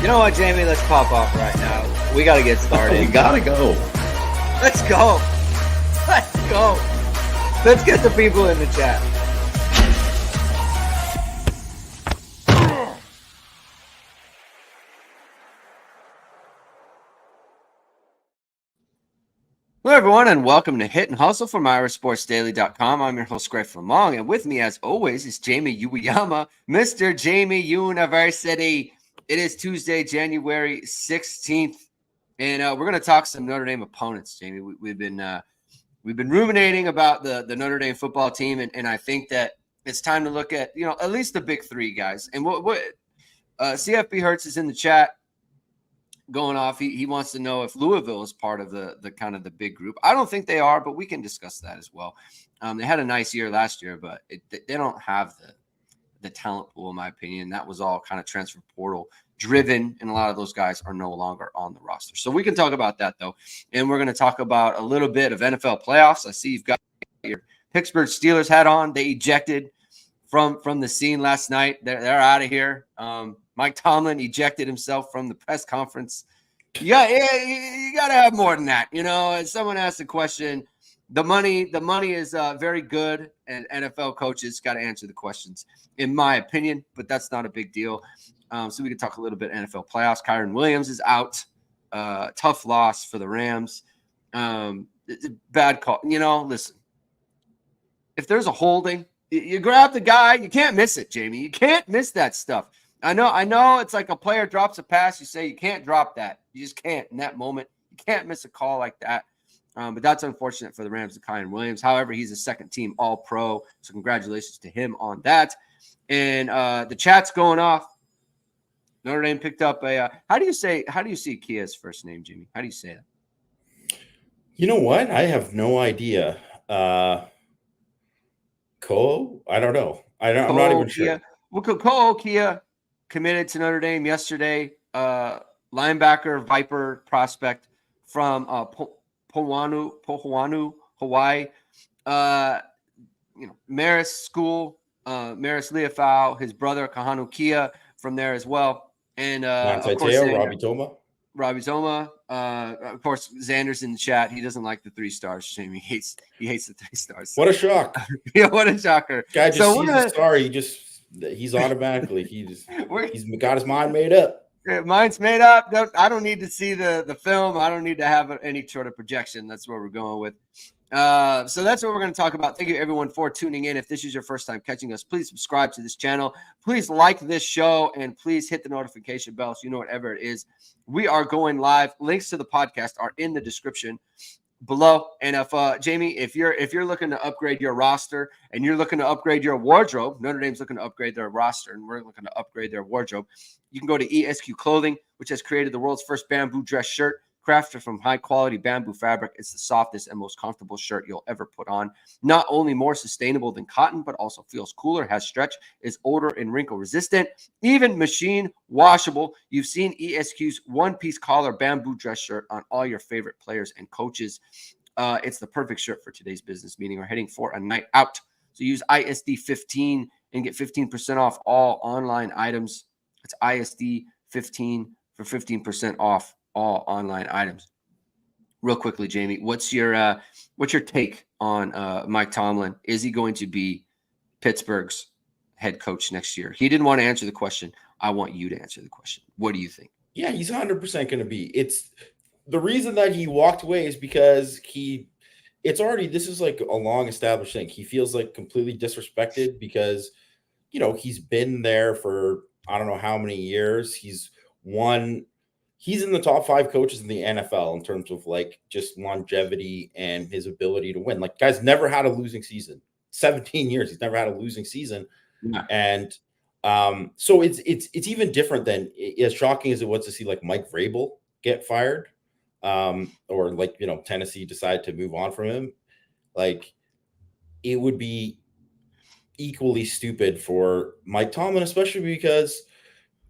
You know what, Jamie? Let's pop off right now. We got to get started. We gotta go. Let's go. Let's go. Let's get the people in the chat. Hello, everyone, and welcome to Hit and Hustle from IRSportsDaily.com. I'm your host, Greg Flamong, and with me, as always, is Jamie Uwayama, Mr. Jamie University. It is Tuesday, January 16th, and we're going to talk some Notre Dame opponents, Jamie. We've been ruminating about the Notre Dame football team, and I think that it's time to look at, at least the big three guys. And what CFB Hertz is in the chat going off. He wants to know if Louisville is part of the kind of the big group. I don't think they are, but we can discuss that as well. They had a nice year last year, but they don't have the talent pool, in my opinion. That was all kind of transfer portal driven, and a lot of those guys are no longer on the roster. So we can talk about that, though. And we're going to talk about a little bit of NFL playoffs. I see you've got your Pittsburgh Steelers hat on. They ejected from the scene last night. They're out of here. Mike Tomlin ejected himself from the press conference. You got to have more than that. As someone asked the question, the money is very good, and NFL coaches got to answer the questions, in my opinion, but that's not a big deal. So we can talk a little bit NFL playoffs. Kyren Williams is out. Tough loss for the Rams. It's a bad call. Listen, if there's a holding, you grab the guy. You can't miss it, Jamie. You can't miss that stuff. I know it's like a player drops a pass. You say you can't drop that. You just can't in that moment. You can't miss a call like that. But that's unfortunate for the Rams and Kyren Williams. However, he's a second-team All-Pro, so congratulations to him on that. And the chat's going off. Notre Dame picked up a how do you see Kia's first name, Jimmy? How do you say that? You know what? I have no idea. Ko? I don't know. I'm not even sure. Well, Ko Kia committed to Notre Dame yesterday. Linebacker, Viper prospect from Pohuanu, Hawaii. Maris School, Maris Leafau, his brother Kahanu Kia from there as well. And of course, Robbie Zoma. Of course, Xander's in the chat. He doesn't like the 3 stars. Shame. He hates the 3 stars. What a shock! Yeah, what a shocker. Guy just sees a star. He's automatically he's got his mind made up. Mine's made up. I don't need to see the film. I don't need to have any sort of projection. That's what we're going with. So that's what we're going to talk about. Thank you, everyone, for tuning in. If this is your first time catching us, please subscribe to this channel. Please like this show, and please hit the notification bell so you know whatever it is. We are going live. Links to the podcast are in the description below. And if Jamie, if you're looking to upgrade your roster and you're looking to upgrade your wardrobe, Notre Dame's looking to upgrade their roster, and we're looking to upgrade their wardrobe. You can go to ESQ Clothing, which has created the world's first bamboo dress shirt. Crafted from high-quality bamboo fabric, it's the softest and most comfortable shirt you'll ever put on. Not only more sustainable than cotton, but also feels cooler, has stretch, is odor and wrinkle-resistant, even machine washable. You've seen ESQ's one-piece collar bamboo dress shirt on all your favorite players and coaches. It's the perfect shirt for today's business meeting or heading for a night out. So use ISD 15 and get 15% off all online items. It's ISD 15 for 15% off all online items. Real quickly, Jamie, what's your take on Mike Tomlin? Is he going to be Pittsburgh's head coach next year? He didn't want to answer the question. I want you to answer the question. What do you think? Yeah, he's 100% going to be. It's the reason that he walked away is because this is like a long established thing. He feels like completely disrespected because, he's been there for I don't know how many years. He's in the top 5 coaches in the NFL in terms of like just longevity and his ability to win. Like, guy's never had a losing season. 17 years, he's never had a losing season. Yeah. And so it's even different than as shocking as it was to see like Mike Vrabel get fired, or like Tennessee decide to move on from him. Like, it would be equally stupid for Mike Tomlin, especially because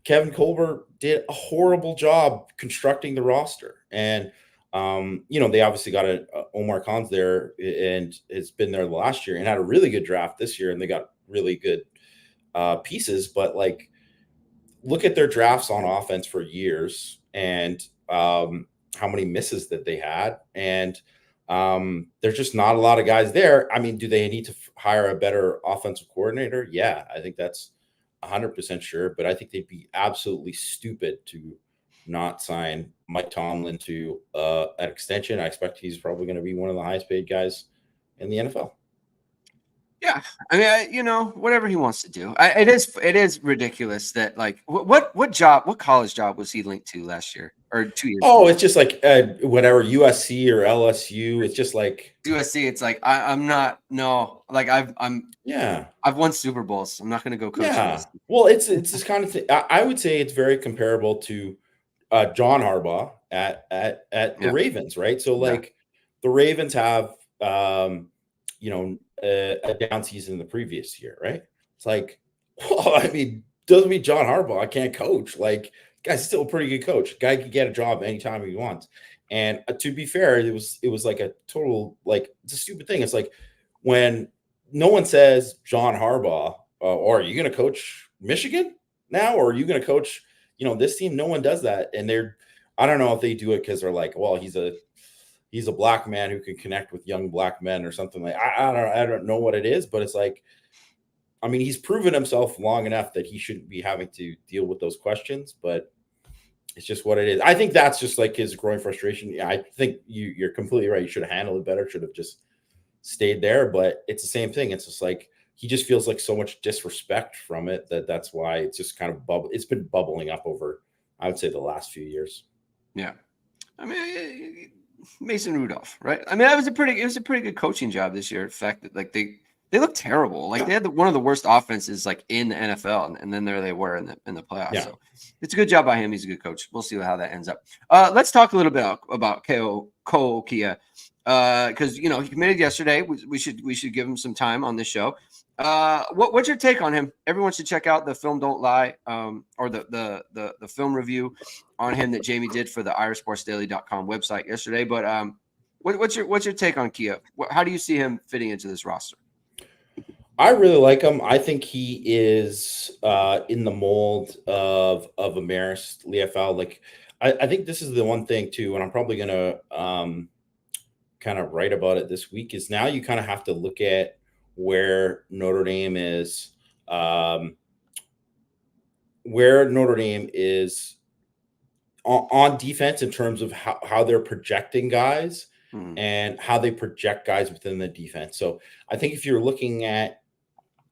Kevin Colbert did a horrible job constructing the roster. And, they obviously got Omar Khan's there and it's been there last year and had a really good draft this year. And they got really good pieces. But like, look at their drafts on offense for years and how many misses that they had. And there's just not a lot of guys there. I mean, do they need to hire a better offensive coordinator? Yeah, I think that's 100% sure. But I think they'd be absolutely stupid to not sign Mike Tomlin to an extension. I expect he's probably going to be one of the highest paid guys in the NFL. Yeah, I mean, whatever he wants to do. It is ridiculous that like what college job was he linked to last year or 2 years Oh, ago? it's just like whatever USC or LSU. It's just like USC. It's like I'm not like I've won Super Bowls. I'm not going to go coach. Yeah. Well, it's this kind of thing. I would say it's very comparable to John Harbaugh at the Ravens, right? So like the Ravens have a down season the previous year, right? It's like, well, I mean, doesn't mean John Harbaugh can't coach. Like, guy's still a pretty good coach. Guy can get a job anytime he wants. And to be fair, it was like a total, like, it's a stupid thing. It's like when no one says John Harbaugh, or are you going to coach Michigan now? Or are you going to coach, this team? No one does that. And I don't know if they do it because they're like, well, he's a black man who can connect with young black men or something like. I don't know what it is, but it's like, I mean, he's proven himself long enough that he shouldn't be having to deal with those questions, but it's just what it is. I think that's just like his growing frustration. I think you're completely right. You should have handled it better. Should have just stayed there, but it's the same thing. It's just like, he just feels like so much disrespect from it that's why it's just kind of it's been bubbling up over, I would say, the last few years. Yeah. I mean, Mason Rudolph, right? I mean, it was a pretty good coaching job this year. In fact, that like they look terrible. Like they had one of the worst offenses like in the NFL, and then there they were in the playoffs. Yeah. So it's a good job by him. He's a good coach. We'll see how that ends up. Let's talk a little bit about Ko Kia, because he committed yesterday. We should give him some time on this show. What's your take on him? Everyone should check out the Film Don't Lie, or the film review on him that Jamie did for the IRSportsDaily.com website yesterday. But what's your take on Kia? How do you see him fitting into this roster? I really like him. I think he is in the mold of a Marist Liufau. Like, I think this is the one thing too, and I'm probably gonna kind of write about it this week. Is now you kind of have to look at where Notre Dame is, on defense in terms of how they're projecting guys and how they project guys within the defense. So I think if you're looking at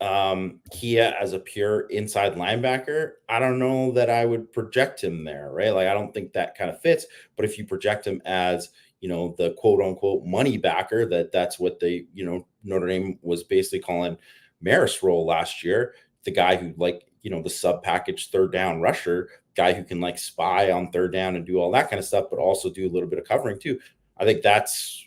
Kia as a pure inside linebacker, I don't know that I would project him there, right? Like, I don't think that kind of fits. But if you project him as, the quote unquote money backer, that's what they, Notre Dame was basically calling Marist's role last year. The guy who, like, the sub package third down rusher, guy who can like spy on third down and do all that kind of stuff, but also do a little bit of covering too. I think that's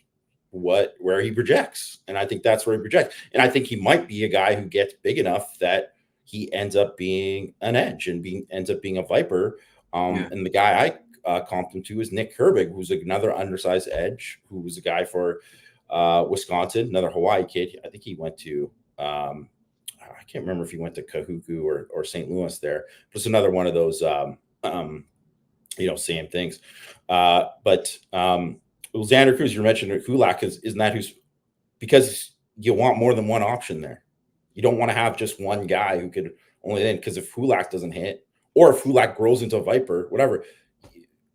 where he projects. And I think that's where he projects. And I think he might be a guy who gets big enough that he ends up being an edge and ends up being a Viper. And the guy I comped him to is Nick Herbig, who's another undersized edge, who was a guy for Wisconsin, another Hawaii kid. I think he went to, I can't remember if he went to Kahuku or St. Louis there. But it's another one of those, same things. But Xander Cruz, you mentioned Kulak, isn't that who's, because you want more than one option there. You don't want to have just one guy who could only in, because if Kulak doesn't hit, or if Kulak grows into a Viper, whatever,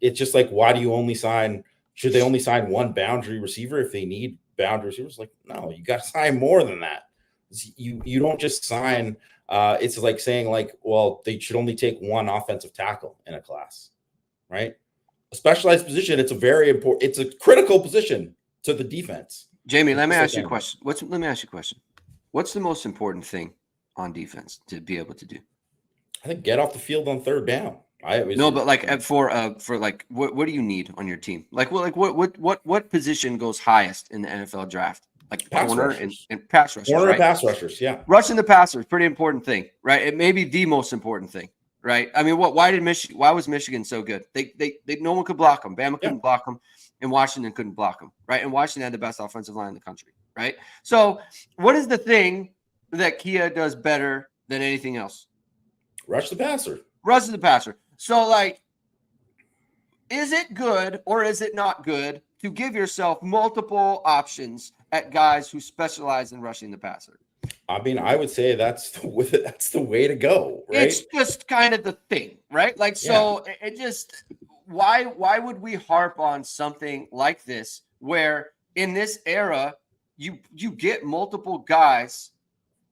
it's just like, why do you only should they only sign one boundary receiver if they need boundary receivers? Like, no, you got to sign more than that. You don't just sign, it's like saying like, well, they should only take one offensive tackle in a class, right? A specialized position, it's a very important, it's a critical position to the defense. Jamie, let me ask you a question. Let me ask you a question. What's the most important thing on defense to be able to do? I think get off the field on third down. But like for like what do you need on your team? Like what position goes highest in the NFL draft? Like corner and pass rushers. Corner and pass rushers, yeah. Rushing the passer is pretty important thing, right? It may be the most important thing. Right. I mean, why was Michigan so good? They no one could block them. Bama couldn't block them, and Washington couldn't block them. Right. And Washington had the best offensive line in the country. Right. So what is the thing that Kia does better than anything else? Rush the passer. rushing the passer. So, like, is it good or is it not good to give yourself multiple options at guys who specialize in rushing the passer? I mean, I would say that's the way to go, right? It's just kind of the thing, right? Like, so it just, why would we harp on something like this where in this era you get multiple guys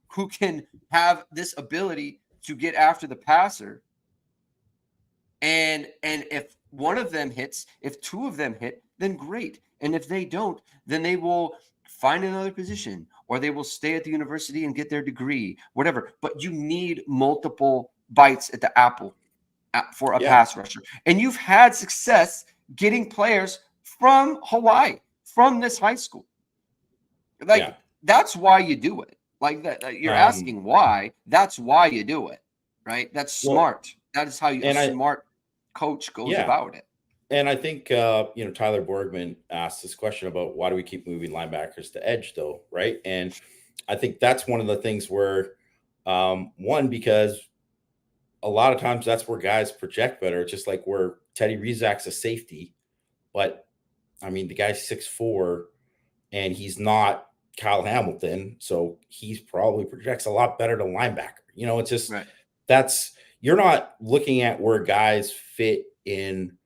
who can have this ability to get after the passer, and if one of them hits, if two of them hit, then great, and if they don't, then they will find another position or they will stay at the university and get their degree, whatever. But you need multiple bites at the apple for a pass rusher, and you've had success getting players from Hawaii, from this high school. Like, that's why you do it. Like that, you're asking why. That's why you do it, right? That's smart. That is how a smart coach goes about it. And I think Tyler Borgman asked this question about why do we keep moving linebackers to edge, though, right? And I think that's one of the things where one, because a lot of times that's where guys project better, just like where Teddy Rizak's a safety, but I mean the guy's 6'4" and he's not Kyle Hamilton, so he probably projects a lot better to linebacker. It's just you're not looking at where guys fit in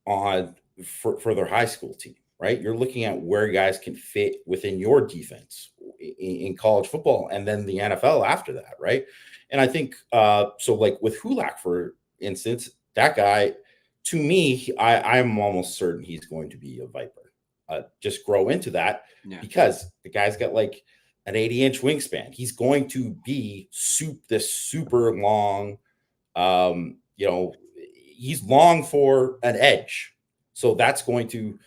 on for their high school team, right? You're looking at where guys can fit within your defense in college football and then the NFL after that, right? And I think so. Like with Hulak, for instance, that guy, to me, I'm almost certain he's going to be a Viper. Just grow into that because the guy's got like an 80-inch wingspan. He's going to be this super long. He's long for an edge, so that's going to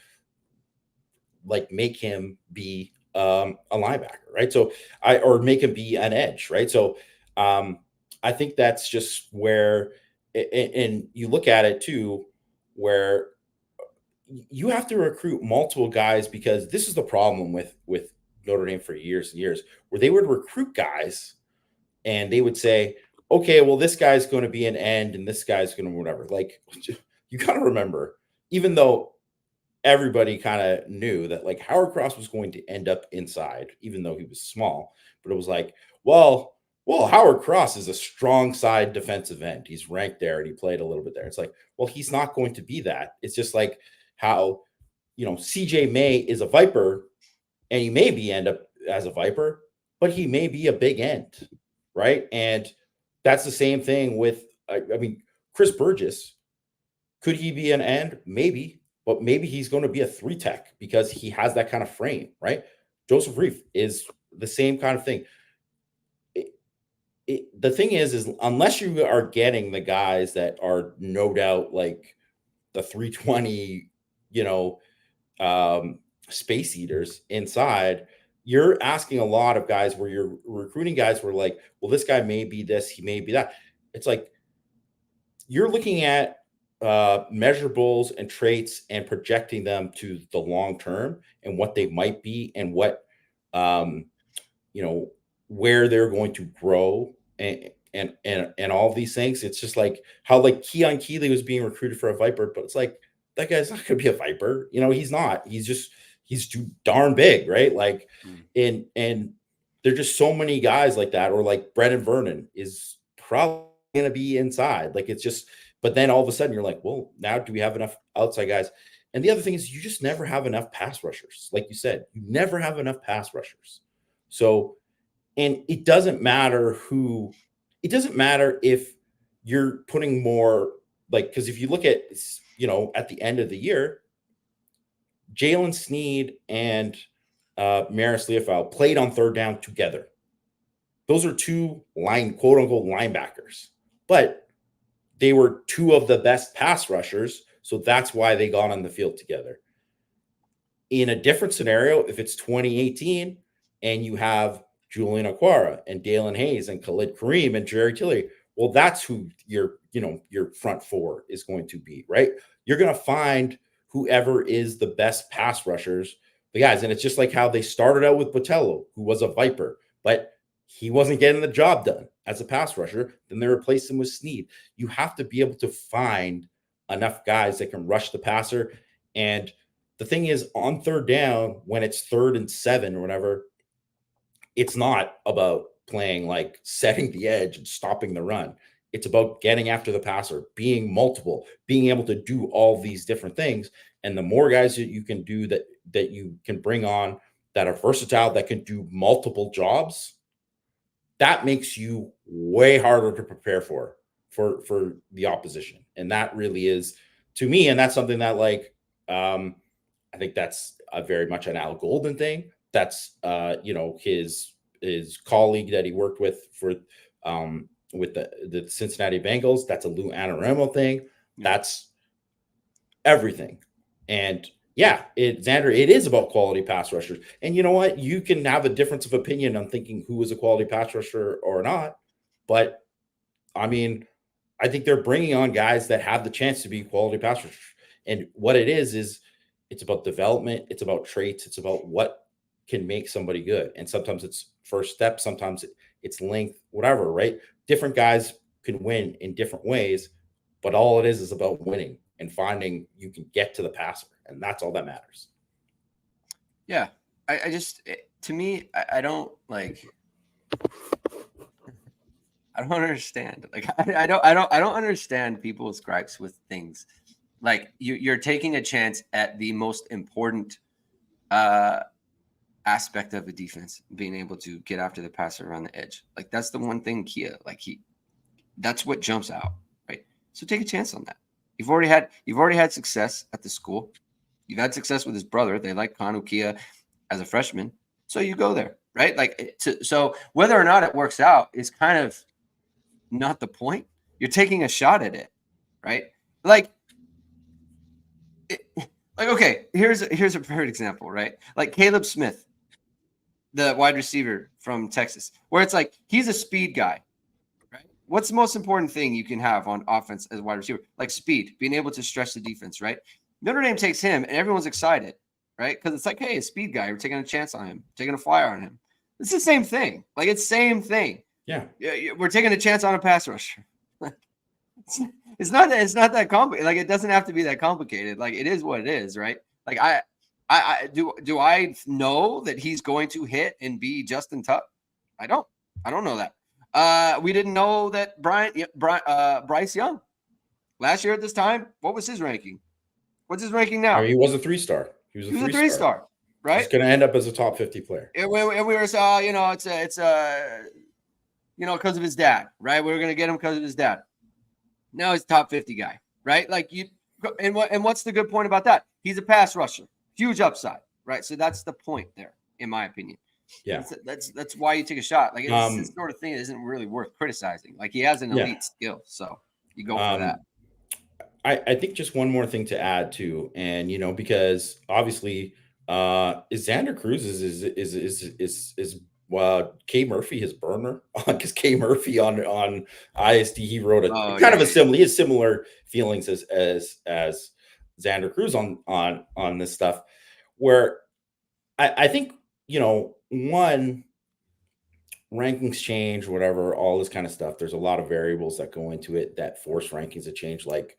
like make him be a linebacker, right? So or make him be an edge, right? So I think that's just where, and you look at it too, where you have to recruit multiple guys, because this is the problem with Notre Dame for years and years, where they would recruit guys and they would say, okay, well, this guy's going to be an end and this guy's going to whatever. Like, you got to remember, even though everybody kind of knew that like Howard Cross was going to end up inside, even though he was small, but it was like, well, Howard Cross is a strong side defensive end. He's ranked there and he played a little bit there. It's like, well, he's not going to be that. It's just like how, CJ May is a Viper and he maybe end up as a Viper, but he may be a big end, right? And that's the same thing with, I mean, Chris Burgess. Could he be an end? Maybe, but maybe he's going to be a 3-tech because he has that kind of frame, right? Joseph Reif is the same kind of thing. The thing is unless you are getting the guys that are no doubt like the 320, space eaters inside, you're asking a lot of guys where you're recruiting guys where like, well, this guy may be this, he may be that. It's like you're looking at measurables and traits and projecting them to the long term and what they might be and what where they're going to grow and all these things. It's just like how like Keon Keeley was being recruited for a Viper, but it's like that guy's not going to be a Viper. He's not. He's too darn big, right? Like, and there're just so many guys like that, or like Brennan Vernon is probably going to be inside. Like it's just, but then all of a sudden you're like, well, now do we have enough outside guys? And the other thing is you just never have enough pass rushers. Like you said, you never have enough pass rushers. So, and it doesn't matter if you're putting more, like, because if you look at, at the end of the year, Jalen Sneed and Maris Leofau played on third down together. Those are two quote unquote linebackers, but they were two of the best pass rushers. So that's why they got on the field together. In a different scenario, if it's 2018 and you have Julian Aquara and Dalen Hayes and Khalid Kareem and Jerry Tillery, well, that's who your front four is going to be, right? You're going to find whoever is the best pass rushers, the guys. And it's just like how they started out with Botello, who was a Viper, but he wasn't getting the job done. as a pass rusher, then they replace him with Snead. You have to be able to find enough guys that can rush the passer. And the thing is, on third down, when it's 3rd and 7 or whatever, it's not about playing like setting the edge and stopping the run. It's about getting after the passer, being multiple, being able to do all these different things. And the more guys that you can do that you can bring on that are versatile, that can do multiple jobs, that makes you way harder to prepare for the opposition. And that really is, to me, and that's something that like I think that's a very much an Al Golden thing. That's his colleague that he worked with for with the Cincinnati Bengals. That's a Lou Anarumo thing. That's everything. And yeah, Xander, it is about quality pass rushers. And you know what? You can have a difference of opinion on thinking who is a quality pass rusher or not. But I mean, I think they're bringing on guys that have the chance to be quality pass rushers. And what it is it's about development. It's about traits. It's about what can make somebody good. And sometimes it's first step. Sometimes it's length, whatever, right? Different guys can win in different ways, but all it is about winning and finding you can get to the passer. And that's all that matters. Yeah. I just, to me, I don't understand. Like, I don't understand people's gripes with things. Like you're taking a chance at the most important aspect of the defense, being able to get after the passer around the edge. Like that's the one thing Kia, that's what jumps out, right? So take a chance on that. You've already had success at the school. You've had success with his brother. They like Kanu Kia as a freshman. So you go there, right? Like, so whether or not it works out is kind of not the point. You're taking a shot at it, right? Okay, here's a perfect example, right? Like Caleb Smith, the wide receiver from Texas, where it's like he's a speed guy, right? What's the most important thing you can have on offense as a wide receiver? Like speed, being able to stretch the defense, right? Notre Dame takes him, and everyone's excited, right? Because it's like, hey, a speed guy, we're taking a chance on him, taking a flyer on him. It's the same thing. Like it's same thing. Yeah, we're taking a chance on a pass rusher. It's not that complicated. Like it doesn't have to be that complicated. Like it is what it is, right? Like do I know that he's going to hit and be Justin Tuck? I don't know that. We didn't know that Bryce Young last year at this time. What was his ranking? What's his ranking now? He was a 3-star. He was a 3-star, right? He's going to end up as a top 50 player. And we were, it's because of his dad, right? We were going to get him because of his dad. Now he's a top 50 guy, right? Like what's the good point about that? He's a pass rusher, huge upside, right? So that's the point there, in my opinion. Yeah, that's why you take a shot. Like it's this sort of thing that isn't really worth criticizing. Like he has an elite skill, so you go for that. I think just one more thing to add too, and because obviously, is Xander Cruz is K Murphy his burner, because K Murphy on ISD he wrote similar feelings as Xander Cruz on this stuff, where I think one, rankings change, whatever, all this kind of stuff. There's a lot of variables that go into it that force rankings to change. Like,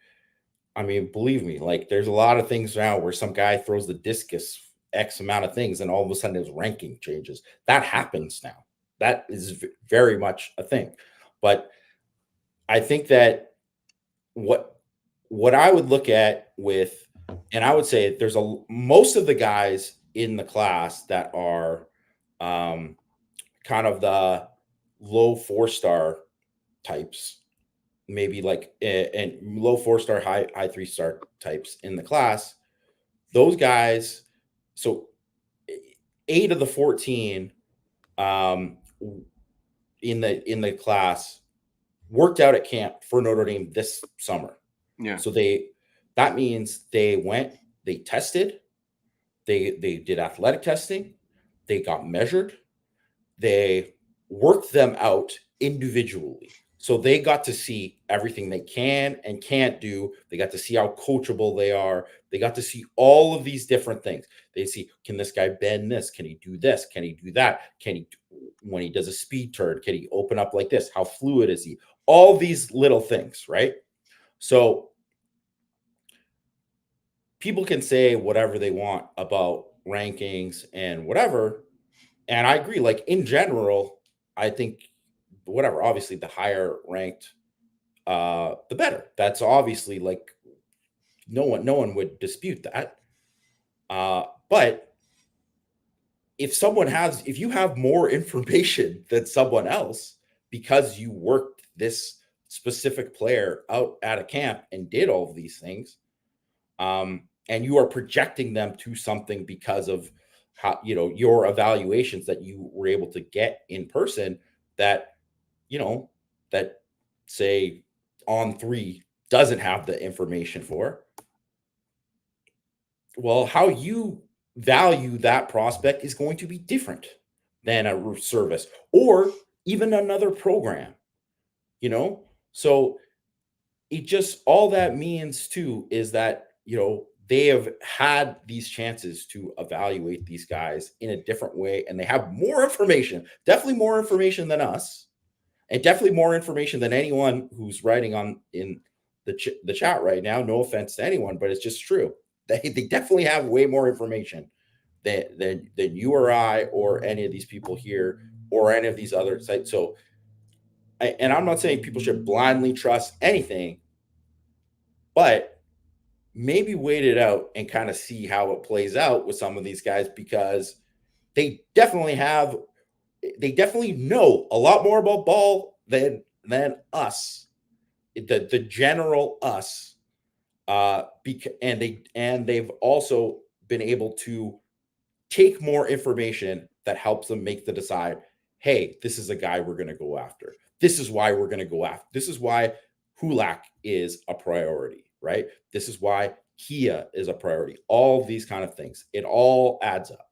I mean, believe me, like there's a lot of things now where some guy throws the discus X amount of things and all of a sudden his ranking changes. That happens now. That is very much a thing. But I think that what I would look at with, and I would say there's most of the guys in the class that are kind of the low 4-star types, maybe like and low 4-star, high 3-star types in the class. Those guys, so 8 of the 14 in the class worked out at camp for Notre Dame this summer. Yeah. So that means they went, they tested, they did athletic testing, they got measured, they worked them out individually. So they got to see everything they can and can't do. They got to see how coachable they are. They got to see all of these different things. They see, can this guy bend this? Can he do this? Can he do that? Can he, when he does a speed turn, can he open up like this? How fluid is he? All these little things, right? So people can say whatever they want about rankings and whatever. And I agree, like in general, I think whatever, obviously the higher ranked, the better. That's obviously like no one would dispute that. But if you have more information than someone else because you worked this specific player out at a camp and did all of these things, and you are projecting them to something because of how, your evaluations that you were able to get in person, that that say On3 doesn't have the information for. Well, how you value that prospect is going to be different than a service or even another program, So it just, all that means too is that, they have had these chances to evaluate these guys in a different way, and they have more information, definitely more information than us, and definitely more information than anyone who's writing on in the chat right now. No offense to anyone, but it's just true. They definitely have way more information than you or I or any of these people here or any of these other sites. So, and I'm not saying people should blindly trust anything, but maybe wait it out and kind of see how it plays out with some of these guys, because they definitely know a lot more about ball than us, the general us, and they've also been able to take more information that helps them make the decide, hey, this is a guy we're going to go after. This is why we're going to go after. This is why Hulak is a priority, right? This is why Kia is a priority. All these kind of things. It all adds up.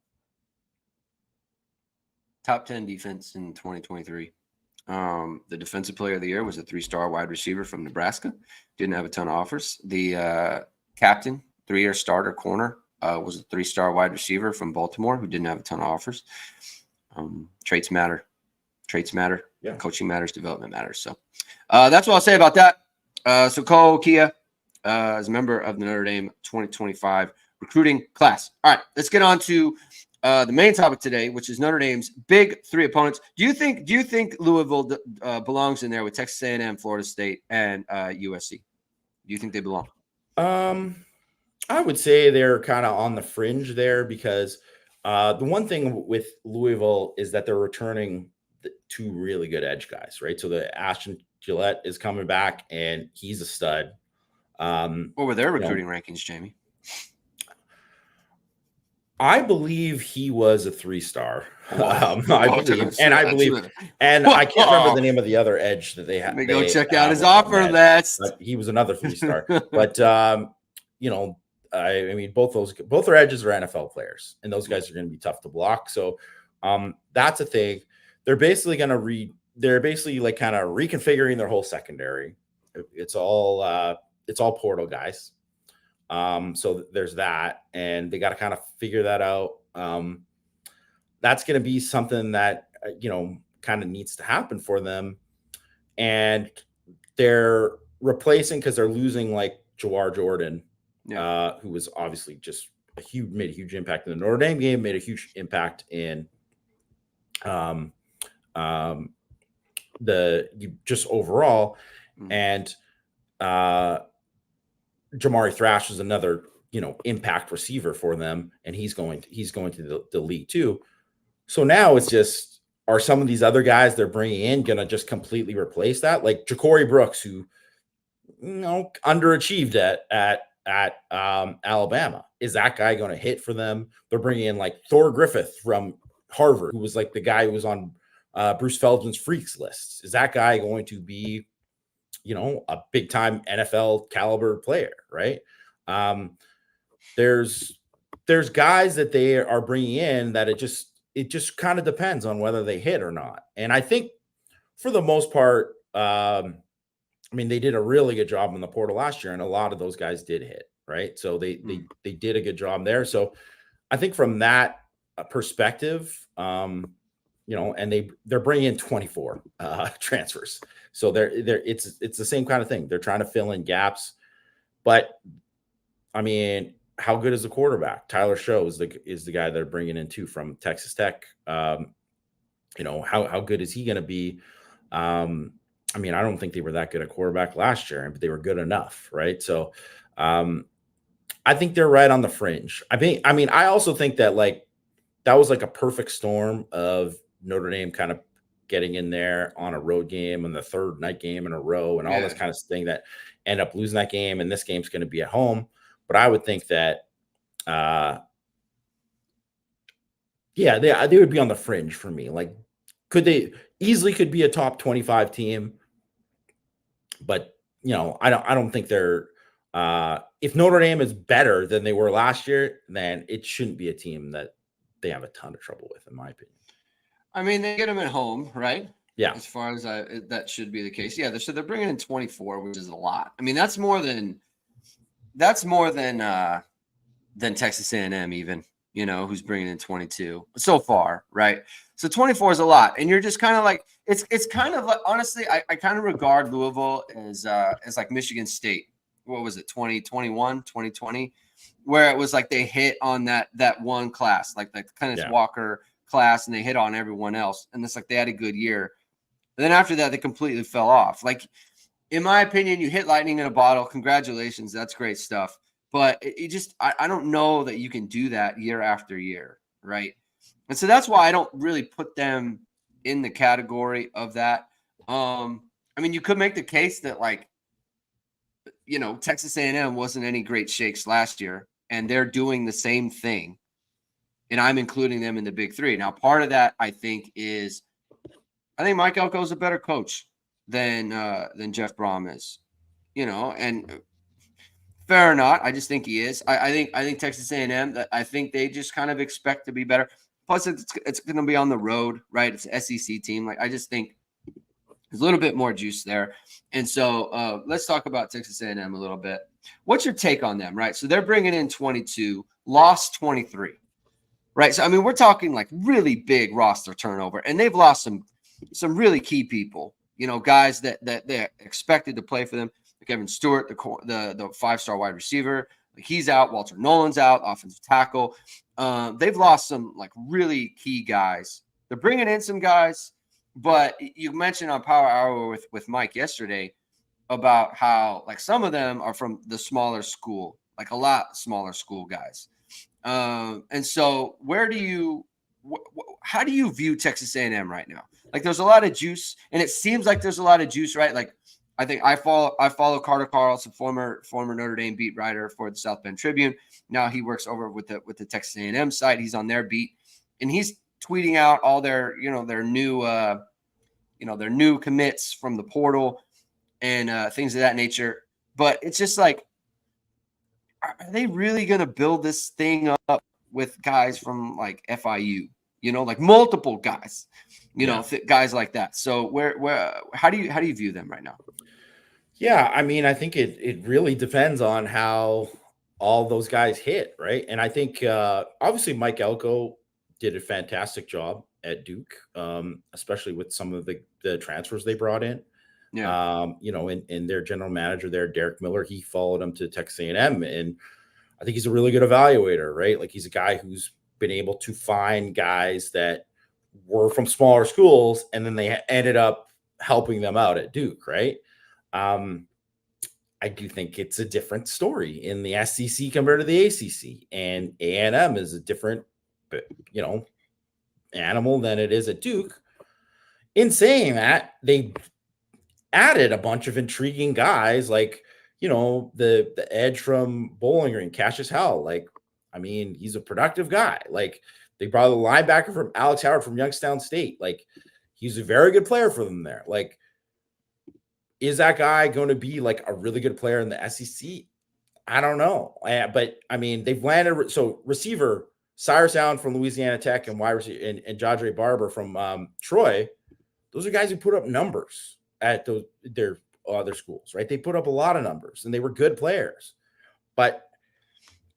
Top 10 defense in 2023. The defensive player of the year was a 3-star wide receiver from Nebraska. Didn't have a ton of offers. The captain, 3-year starter corner, was a 3-star wide receiver from Baltimore who didn't have a ton of offers. Traits matter. Yeah. Coaching matters. Development matters. So that's what I'll say about that. So Cole Kia is a member of the Notre Dame 2025 recruiting class. All right, let's get on to the main topic today, which is Notre Dame's big 3 opponents. Do you think Louisville belongs in there with Texas A&M, Florida State, and USC? Do you think they belong? I would say they're kind of on the fringe there, because the one thing with Louisville is that they're returning 2 really good edge guys, right? So the Ashton Gillette is coming back, and he's a stud. What were their recruiting rankings, Jamie? I believe he was a 3-star. I believe, and I can't remember the name of the other edge that they had. Go check out his offer list. He was another 3-star. But I mean, both their edges are NFL players, and those guys are going to be tough to block. So that's a thing. They're basically kind of reconfiguring their whole secondary. It's all portal guys. So there's that, and they got to kind of figure that out. That's going to be something that, kind of needs to happen for them. And they're replacing, because they're losing like Jawar Jordan, who was obviously just made a huge impact in the Notre Dame game, made a huge impact in just overall. And Jamari Thrash is another, impact receiver for them, and he's going to the league too. So now it's just, are some of these other guys they're bringing in going to just completely replace that? Like Ja'Cory Brooks, who, underachieved at Alabama. Is that guy going to hit for them? They're bringing in like Thor Griffith from Harvard, who was like the guy who was on Bruce Feldman's freaks list. Is that guy going to be, a big time NFL caliber player, right? There's guys that they are bringing in that it just kind of depends on whether they hit or not. And I think for the most part, I mean, they did a really good job in the portal last year, and a lot of those guys did hit, right? So they did a good job there. So I think from that perspective, and they're bringing in 24 transfers. So it's the same kind of thing. They're trying to fill in gaps, but I mean, how good is the quarterback? Tyler Show is the guy they're bringing in too from Texas Tech. How good is he going to be? I mean, I don't think they were that good at quarterback last year, but they were good enough, right? So I think they're right on the fringe. I also think that that was like a perfect storm of Notre Dame kind of getting in there on a road game and the third night game in a row and all this kind of thing that end up losing that game. And this game's going to be at home. But I would think that, they would be on the fringe for me. Like, could be a top 25 team, but I don't think they're, if Notre Dame is better than they were last year, then it shouldn't be a team that they have a ton of trouble with, in my opinion. I mean, they get them at home, right? Yeah. As far as that should be the case. Yeah. So they're bringing in 24, which is a lot. I mean, that's more than Texas A&M even, who's bringing in 22 so far, right? So 24 is a lot. And you're just kind of like, it's kind of like, honestly, I kind of regard Louisville as like Michigan State. What was it, 2021, 2020, where it was like they hit on that one class, like the Kenneth Walker class, and they hit on everyone else. And it's like they had a good year. And then after that, they completely fell off. Like, in my opinion, you hit lightning in a bottle. Congratulations. That's great stuff. But I don't know that you can do that year after year, right? And so that's why I don't really put them in the category of that. I mean, you could make the case that, like, Texas A&M wasn't any great shakes last year, and they're doing the same thing. And I'm including them in the big three. Now, part of that, I think Mike Elko is a better coach than Jeff Brom is, and fair or not, I just think he is. I think Texas A&M, I think they just kind of expect to be better. Plus, it's going to be on the road, right? It's an SEC team. Like, I just think there's a little bit more juice there. And so let's talk about Texas A&M a little bit. What's your take on them, right? So they're bringing in 22, lost 23, right? So, I mean, we're talking like really big roster turnover, and they've lost some really key people, guys that they're expected to play for them. Kevin Stewart, the 5-star wide receiver, he's out. Walter Nolan's out, offensive tackle. They've lost some like really key guys. They're bringing in some guys, but you mentioned on Power Hour with Mike yesterday about how like some of them are from the smaller school, like a lot smaller school guys. And so how do you view Texas A&M right now? Like, there's a lot of juice, and it seems like there's a lot of juice, right? Like, I think I follow Carter Carlson, former Notre Dame beat writer for the South Bend Tribune. Now he works over with the Texas A&M site. He's on their beat, and he's tweeting out all their new commits from the portal and things of that nature. But it's just like, are they really going to build this thing up with guys from like FIU? Like multiple guys, guys like that. So how do you view them right now? Yeah, I mean, I think it really depends on how all those guys hit, right? And I think obviously Mike Elko did a fantastic job at Duke, especially with some of the transfers they brought in. Yeah. And their general manager there, Derek Miller, he followed him to Texas A&M, and I think he's a really good evaluator, right? Like, he's a guy who's been able to find guys that were from smaller schools, and then they ended up helping them out at Duke, right? I do think it's a different story in the SEC compared to the ACC, and A&M is a different, animal than it is at Duke. In saying that, they added a bunch of intriguing guys, like, the edge from Bowling Green, Cassius Howell. Like, I mean, he's a productive guy. Like, they brought a linebacker from Alex Howard from Youngstown State. Like, he's a very good player for them there. Like, is that guy going to be like a really good player in the SEC? I don't know. But I mean, they've landed. So receiver Cyrus Allen from Louisiana Tech and wide receiver and Jadre Barber from Troy. Those are guys who put up numbers. at their other schools, right? They put up a lot of numbers and they were good players, but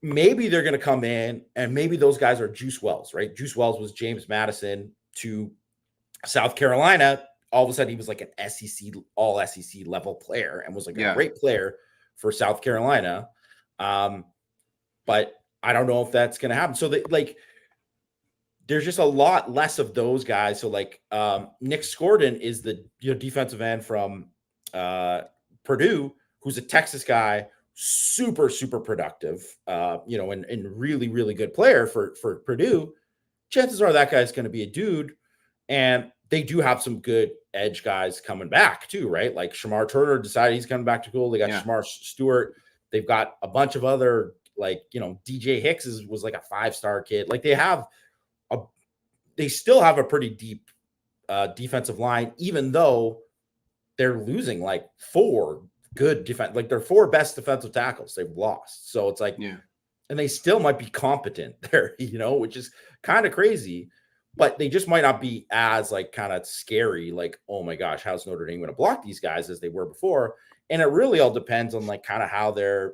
maybe they're going to come in and maybe those guys are Juice Wells, right? Juice Wells was James Madison to South Carolina. All of a sudden he was like an SEC, all SEC level player and was like a great player for South Carolina. But I don't know if that's going to happen. So there's just a lot less of those guys. So like Nick Scordon is the defensive end from Purdue, who's a Texas guy, super, super productive, and really, really good player for Purdue. Chances are that guy's going to be a dude. And they do have some good edge guys coming back too, right? Like Shamar Turner decided he's coming back to school. They got Shamar Stewart. They've got a bunch of other, DJ Hicks was like a 5-star kid. Like they still have a pretty deep defensive line, even though they're losing like 4 good defense, like their 4 best defensive tackles they've lost. So it's like, and they still might be competent there, which is kind of crazy, but they just might not be as like kind of scary. Like, oh my gosh, how's Notre Dame going to block these guys as they were before? And it really all depends on like kind of how they're,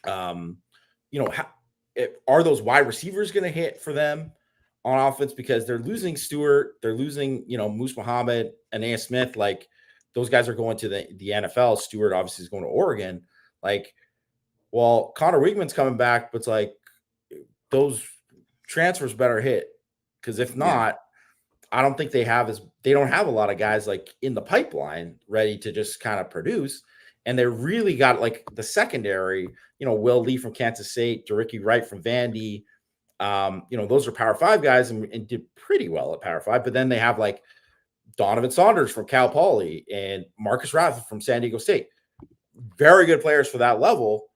are those wide receivers going to hit for them on offense? Because they're losing Stewart, they're losing, Moose Muhammad and A.S. Smith. Like those guys are going to the NFL. Stewart obviously is going to Oregon. Like, well, Connor Wigman's coming back, but it's like those transfers better hit. Because if not, I don't think they don't have a lot of guys like in the pipeline ready to just kind of produce. And they really got like the secondary, Will Lee from Kansas State, Ricky Wright from Vandy. Those are Power 5 guys and did pretty well at Power 5. But then they have like Donovan Saunders from Cal Poly and Marcus Rath from San Diego State. Very good players for that level.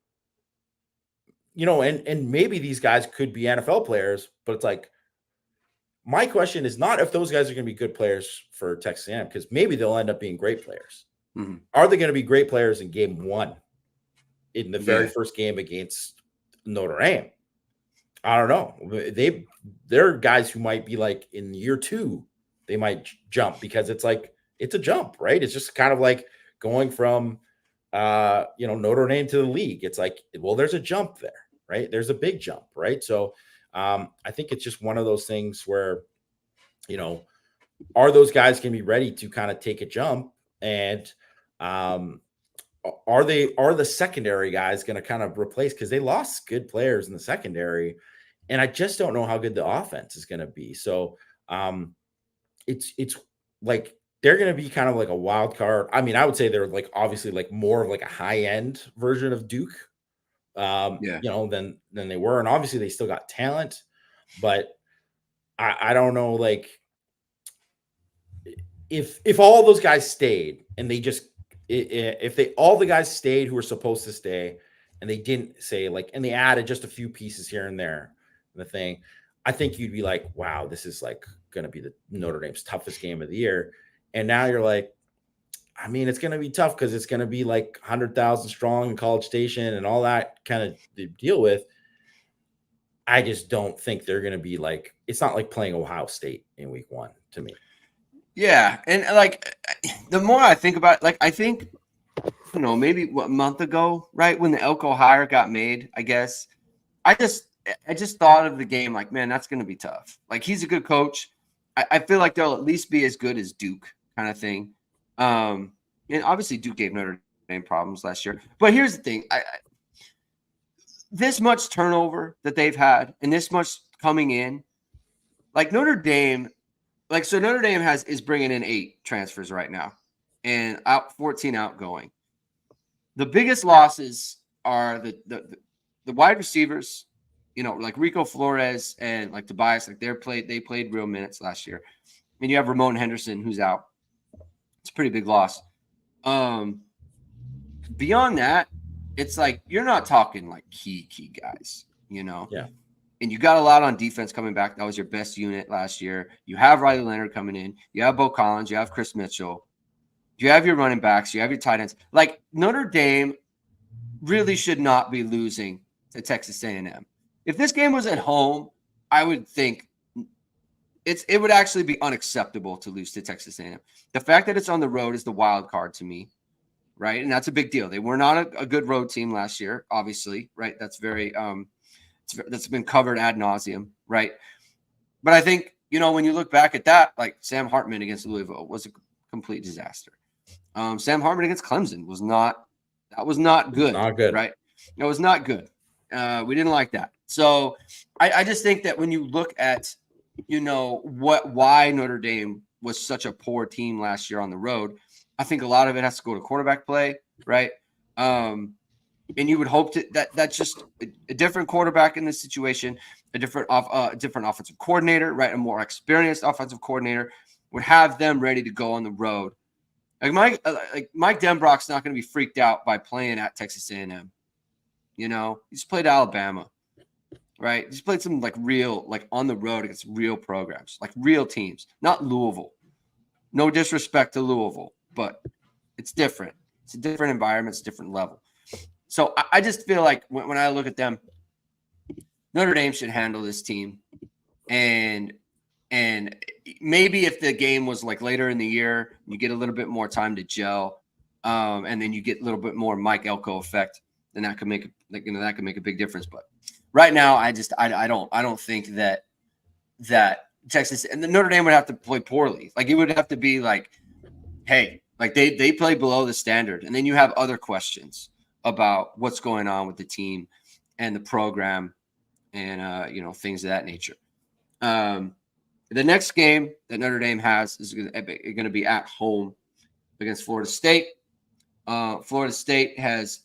And maybe these guys could be NFL players, but it's like, my question is not if those guys are going to be good players for Texas A&M, because maybe they'll end up being great players. Mm-hmm. Are they going to be great players in game 1 in the very first game against Notre Dame? I don't know. They're guys who might be like in year 2, they might jump because it's like, it's a jump, right? It's just kind of like going from, Notre Dame to the league. It's like, well, there's a jump there, right? There's a big jump, right? So I think it's just one of those things where, are those guys going to be ready to kind of take a jump? And are the secondary guys going to kind of replace, because they lost good players in the secondary, and I just don't know how good the offense is going to be. So it's like they're going to be kind of like a wild card. I mean, I would say they're like obviously like more of like a high end version of Duke. Than they were. And obviously they still got talent, but I don't know, like if all those guys stayed and they just, all the guys stayed who were supposed to stay and they didn't say like, and they added just a few pieces here and there, the thing, I think you'd be like, wow, this is like going to be the Notre Dame's toughest game of the year. And now you're like, I mean, it's going to be tough because it's going to be like 100,000 strong in College Station and all that kind of to deal with. I just don't think they're going to be like, it's not like playing Ohio State in week 1 to me. Yeah. And like, the more I think about it, like, I think, maybe a month ago, right, when the Elko hire got made, I guess, I just thought of the game like, man, that's going to be tough. Like, he's a good coach. I feel like they'll at least be as good as Duke kind of thing. And obviously Duke gave Notre Dame problems last year. But here's the thing. This much turnover that they've had and this much coming in, like Notre Dame, so Notre Dame is bringing in 8 transfers right now and 14 outgoing. The biggest losses are the wide receivers, like Rico Flores and like Tobias, like they played real minutes last year. And you have Ramon Henderson who's out. It's a pretty big loss. Beyond that, it's like you're not talking like key guys, Yeah. And you got a lot on defense coming back. That was your best unit last year. You have Riley Leonard coming in. You have Bo Collins. You have Chris Mitchell. You have your running backs. You have your tight ends. Like Notre Dame really should not be losing to Texas A&M. If this game was at home, I would think it would actually be unacceptable to lose to Texas A&M. The fact that it's on the road is the wild card to me, right? And that's a big deal. They were not a good road team last year, obviously, right? That's very that's been covered ad nauseum, right? But I think, when you look back at that, like Sam Hartman against Louisville was a complete disaster. Sam Hartman against Clemson was not good. Not good. Right? It was not good. We didn't like that. So I just think that when you look at, why Notre Dame was such a poor team last year on the road, I think a lot of it has to go to quarterback play, right? And you would hope that's just a different quarterback in this situation, a different offensive coordinator, right? A more experienced offensive coordinator would have them ready to go on the road. Like Mike Denbrock's not going to be freaked out by playing at Texas A&M. He's played Alabama, right? He's played some real on the road against real programs, real teams, not Louisville. No disrespect to Louisville, but it's different. It's a different environment. It's a different level. So I just feel like when I look at them, Notre Dame should handle this team, and maybe if the game was later in the year, you get a little bit more time to gel, and then you get a little bit more Mike Elko effect, then that could make a big difference. But right now, I don't think that Texas and the Notre Dame would have to play poorly. It would have to be hey, they play below the standard, and then you have other questions about what's going on with the team and the program and things of that nature. The next game that Notre Dame has is going to be at home against Florida State. Florida State has